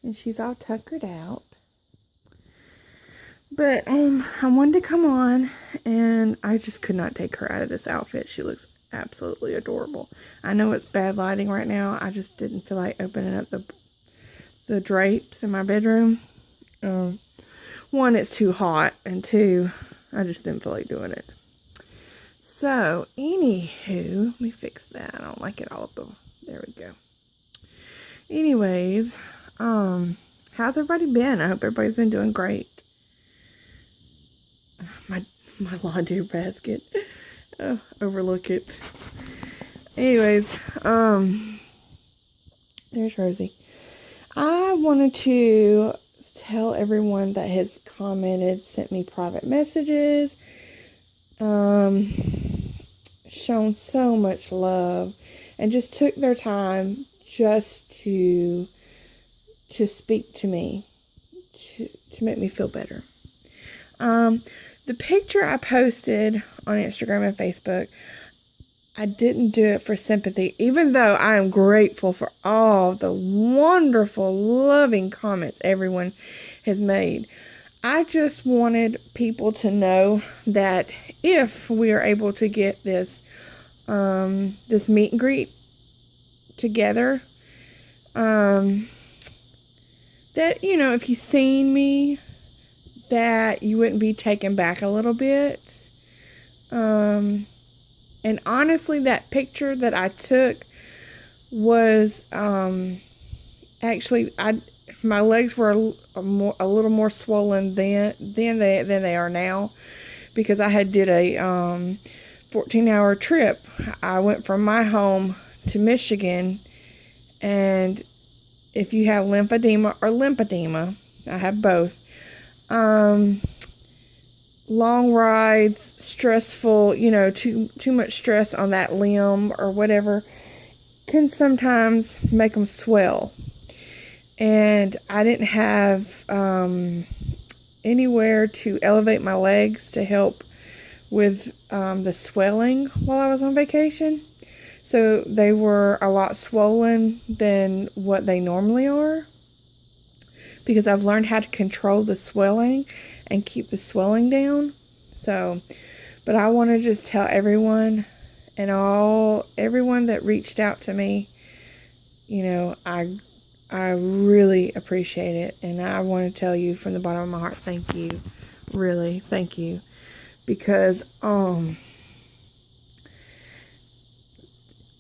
and she's all tuckered out. But I wanted to come on, and I just could not take her out of this outfit. She looks absolutely adorable. I know it's bad lighting right now. I just didn't feel like opening up the drapes in my bedroom. One, it's too hot, and two, I just didn't feel like doing it. So, anywho, let me fix that. I don't like it all up. There we go. Anyways, how's everybody been? I hope everybody's been doing great. My laundry basket. Oh, overlook it. Anyways, there's Rosie. I wanted to tell everyone that has commented, sent me private messages, shown so much love, and just took their time just to speak to me, to make me feel better. The picture I posted on Instagram and Facebook, I didn't do it for sympathy, even though I am grateful for all the wonderful, loving comments everyone has made. I just wanted people to know that if we are able to get this meet and greet together, that, you know, if you've seen me, that you wouldn't be taken back a little bit. And honestly, that picture that I took was, actually, my legs were a little more swollen than they are now, because I had did a 14-hour trip. I went from my home to Michigan, and if you have lymphedema or lymphedema, I have both. Long rides, stressful, you know, too much stress on that limb or whatever can sometimes make them swell. And I didn't have anywhere to elevate my legs to help with the swelling while I was on vacation. So they were a lot swollen than what they normally are, because I've learned how to control the swelling and keep the swelling down. So, but I want to just tell everyone and everyone that reached out to me, you know, I really appreciate it, and I want to tell you from the bottom of my heart, thank you. Really, thank you. Because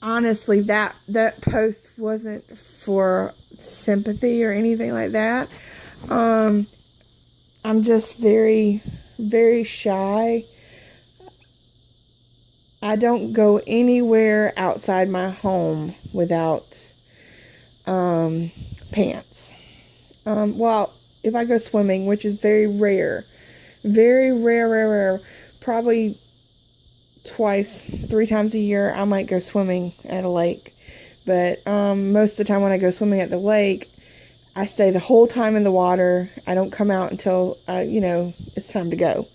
honestly, that post wasn't for sympathy or anything like that. I'm just very, very shy. I don't go anywhere outside my home without pants. Well, if I go swimming, which is very rare, probably twice, 3 times a year, I might go swimming at a lake. But most of the time when I go swimming at the lake, I stay the whole time in the water. I don't come out until, it's time to go.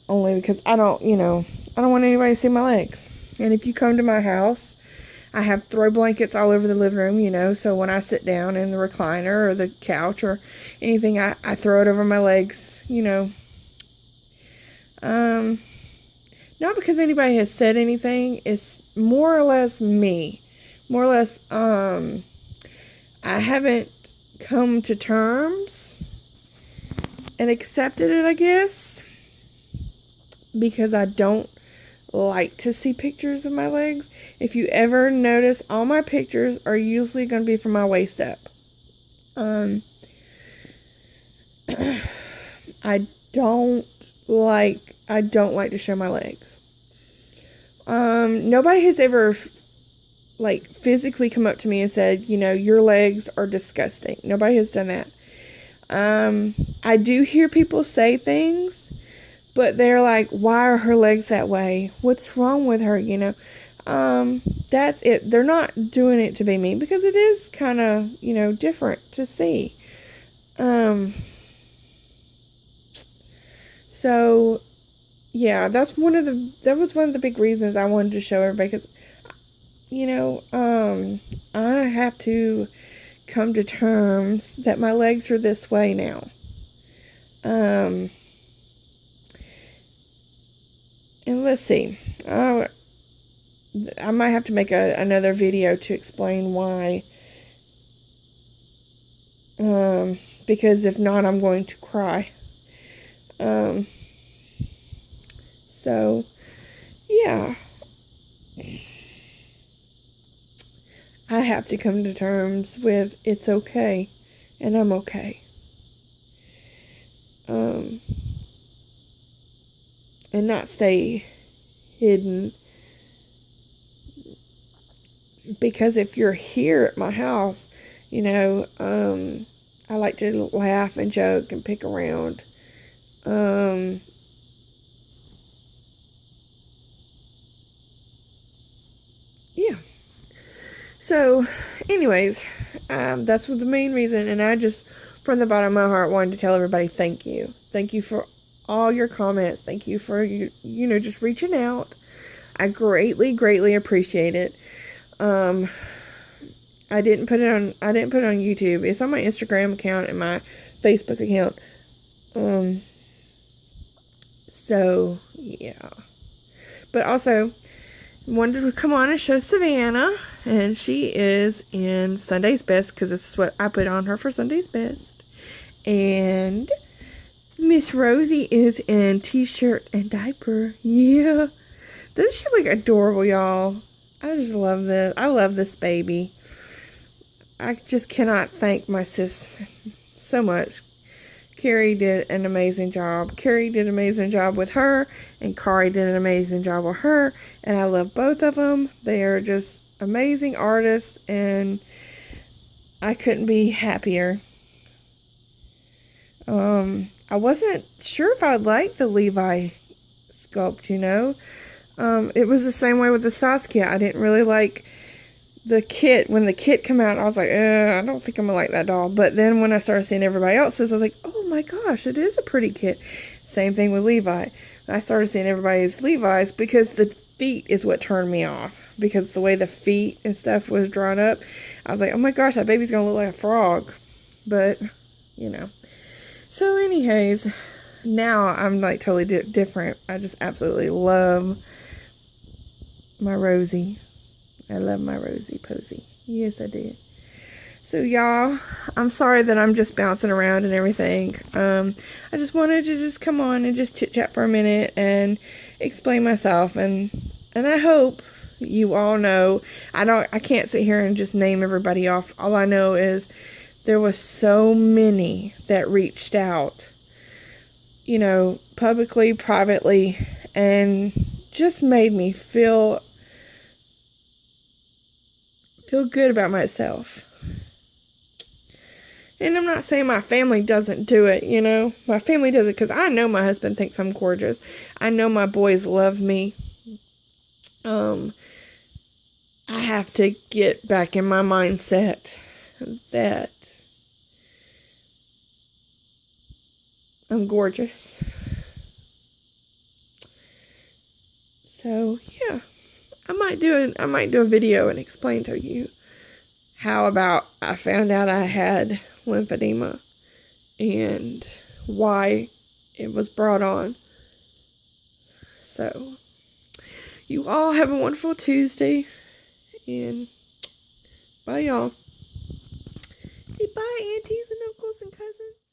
Only because I don't want anybody to see my legs. And if you come to my house, I have throw blankets all over the living room, so when I sit down in the recliner or the couch or anything, I throw it over my legs, Not because anybody has said anything. It's more or less me. More or less, I haven't come to terms and accepted it, I guess, because I don't like to see pictures of my legs. If you ever notice, all my pictures are usually going to be from my waist up. I don't like to show my legs. Nobody has ever physically come up to me and said, your legs are disgusting. Nobody has done that. I do hear people say things, but they're like, why are her legs that way? What's wrong with her? That's it. They're not doing it to be mean, because it is kind of, different to see. So yeah, that was one of the big reasons I wanted to show everybody, because, I have to come to terms that my legs are this way now. And let's see. I might have to make another video to explain why. Because if not, I'm going to cry. So, yeah. I have to come to terms with it's okay, and I'm okay. And not stay hidden. Because if you're here at my house, you know, I like to laugh and joke and pick around. Yeah. So, anyways, that's the main reason, and I just, from the bottom of my heart, wanted to tell everybody thank you. Thank you for all your comments. Thank you for, you know, just reaching out. I greatly, greatly appreciate it. I didn't put it on YouTube. It's on my Instagram account and my Facebook account. So, yeah. But also, wanted to come on and show Savannah, and she is in Sunday's Best, because this is what I put on her for Sunday's Best. And Miss Rosie is in T-shirt and diaper. Yeah. Doesn't she look adorable, y'all? I just love this. I love this baby. I just cannot thank my sis so much. Carrie did an amazing job. Carrie did an amazing job with her, and Kari did an amazing job with her, and I love both of them. They are just amazing artists, and I couldn't be happier. I wasn't sure if I'd like the Levi sculpt, you know. It was the same way with the Saskia. I didn't really like the kit. When the kit came out, I was like, I don't think I'm gonna like that doll. But then when I started seeing everybody else's, I was like, oh my gosh, it is a pretty kit. Same thing with Levi. I started seeing everybody's Levi's, because the feet is what turned me off. Because the way the feet and stuff was drawn up, I was like, oh my gosh, that baby's gonna look like a frog. But, you know. So anyways, now I'm like totally different. I just absolutely love my Rosie. I love my Rosie Posy. Yes, I do. So, y'all, I'm sorry that I'm just bouncing around and everything. I just wanted to just come on and just chit-chat for a minute and explain myself. And I hope you all know. I can't sit here and just name everybody off. All I know is there was so many that reached out, you know, publicly, privately, and just made me feel good about myself. And I'm not saying my family doesn't do it, you know. My family does it because I know my husband thinks I'm gorgeous. I know my boys love me. I have to get back in my mindset that I'm gorgeous. So, yeah. I might do a video and explain to you how about I found out I had lymphedema and why it was brought on. So, you all have a wonderful Tuesday, and bye, y'all. Say bye, aunties and uncles and cousins.